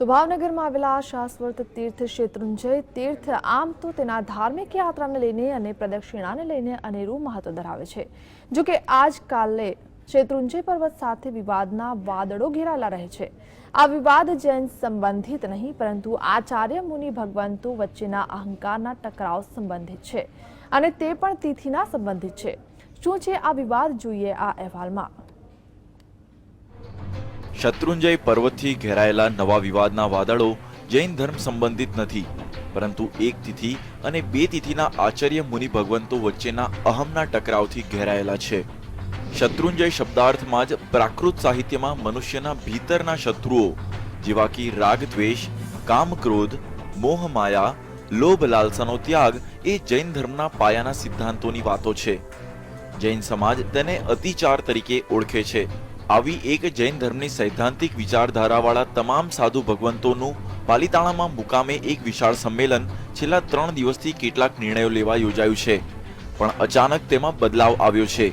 તો ભાવનગરમાં આવેલા શાશ્વત તીર્થ શેત્રુંજય તીર્થ આમ તો તેના ધાર્મિક યાત્રાને લઈને અને પ્રદક્ષિણાને લઈને અનેરું મહત્વ ધરાવે છે। જો કે આજકાલે શેત્રુંજય પર્વત સાથે વિવાદના વાદળો ઘેરાયેલા રહે છે। આ વિવાદ જૈન સંબંધિત નહીં પરંતુ આચાર્ય મુનિ ભગવંતો વચ્ચેના અહંકારના ટકરાવ સંબંધિત છે અને તે પણ તિથિના સંબંધિત છે। શું છે આ વિવાદ, જોઈએ આ અહેવાલમાં। શત્રુંજય પર્વતથી ઘેરાયેલા નવા વિવાદના વાદળો જૈન ધર્મ સંબંધિત નથી, પરંતુ એક તિથિ અને બે તિથિના આચાર્ય મુનિ ભગવંતો વચ્ચેના અહમના ટકરાવથી ઘેરાયેલા છે। શત્રુંજય શબ્દાર્થમાં જ પ્રાકૃત સાહિત્યમાં મનુષ્યના ભીતરના શત્રુઓ જેવા કે રાગ દ્વેષ, કામ ક્રોધ, મોહ માયા, લોભ લાલસાનો ત્યાગ એ જૈન ધર્મના પાયાના સિદ્ધાંતોની વાતો છે। જૈન સમાજ તેને અતિચાર તરીકે ઓળખે છે। આવી એક જૈન ધર્મની સૈદ્ધાંતિક વિચારધારાવાળા તમામ સાધુ ભગવંતોનું પાલિતાણામાં મુકામે એક વિશાળ સંમેલન છેલ્લા 3 દિવસથી કેટલાક નિર્ણયો લેવા યોજાયું છે, પણ અચાનક તેમાં બદલાવ આવ્યો છે,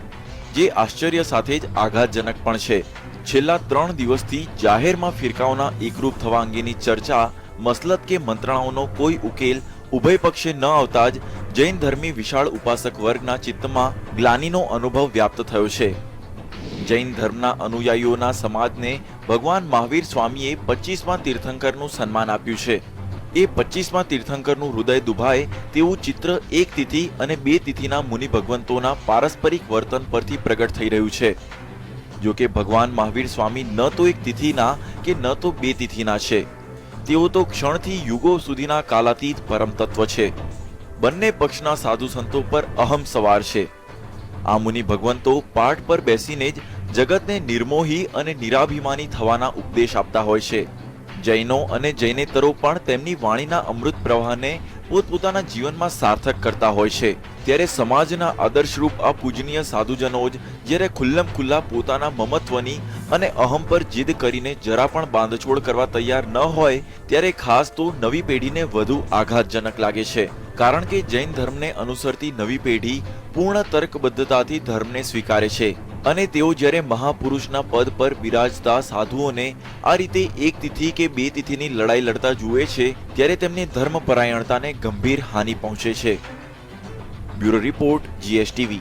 જે આશ્ચર્ય સાથે જ આઘાતજનક પણ છે। છેલ્લા 3 દિવસથી જાહેરમાં ફિરકાઓના એકરૂપ થવા અંગેની ચર્ચા, મસલત કે મંત્રણાઓનો કોઈ ઉકેલ ઉભય પક્ષે ન આવતા જ જૈન ધર્મી વિશાળ ઉપાસક વર્ગના ચિત્તમાં ગ્લાનિનો અનુભવ વ્યાપ્ત થયો છે। જૈન ધર્મના અનુયાયીઓના સમાજને ભગવાન મહાવીર સ્વામીએ 25મા તીર્થંકરનું સન્માન આપ્યું છે। એ 25મા તીર્થંકરનું હૃદય દુભાય તેવું ચિત્ર એક તિથિ અને બે તિથિના મુનિ ભગવંતોના પારસ્પરિક વર્તન પરથી પ્રગટ થઈ રહ્યું છે। જો કે ભગવાન મહાવીર સ્વામી ન તો એક તિથિના કે ન તો બે તિથિના છે, તેઓ તો ક્ષણથી યુગો સુધીના કાલાતીત પરમ તત્વ છે। બંને પક્ષના સાધુ સંતો પર અહમ સવાર છે। આ મુનિ ભગવંતો પાઠ પર બેસીને જ જગતને નિર્મોહી અને નિરાભિમાની થવાના ઉપદેશ આપતા હોય છે। જૈનો અને જૈનેતરો પણ તેમની વાણીના અમૃત પ્રવાહને પોતપોતાના જીવનમાં સાર્થક કરતા હોય છે। ત્યારે સમાજના આદર્શરૂપ આ પૂજનીય સાધુજનો જ જ્યારે ખુલ્લમ ખુલ્લા પોતાના મમત્વની અને અહમ પર જીદ કરીને જરા પણ બાંધછોડ કરવા તૈયાર ન હોય, ત્યારે ખાસ તો નવી પેઢીને વધુ આઘાતજનક લાગે છે। કારણ કે જૈન ધર્મને અનુસરતી નવી પેઢી પૂર્ણ તર્કબદ્ધતાથી ધર્મને સ્વીકારે છે અને તેઓ જ્યારે મહાપુરુષના પદ પર બિરાજતા સાધુઓને આ રીતે એક તિથિ કે બે તિથિની લડાઈ લડતા જુએ છે, ત્યારે તેમની ધર્મપરાયણતાને ગંભીર હાનિ પહોંચે છે। Bureau report, GSTV।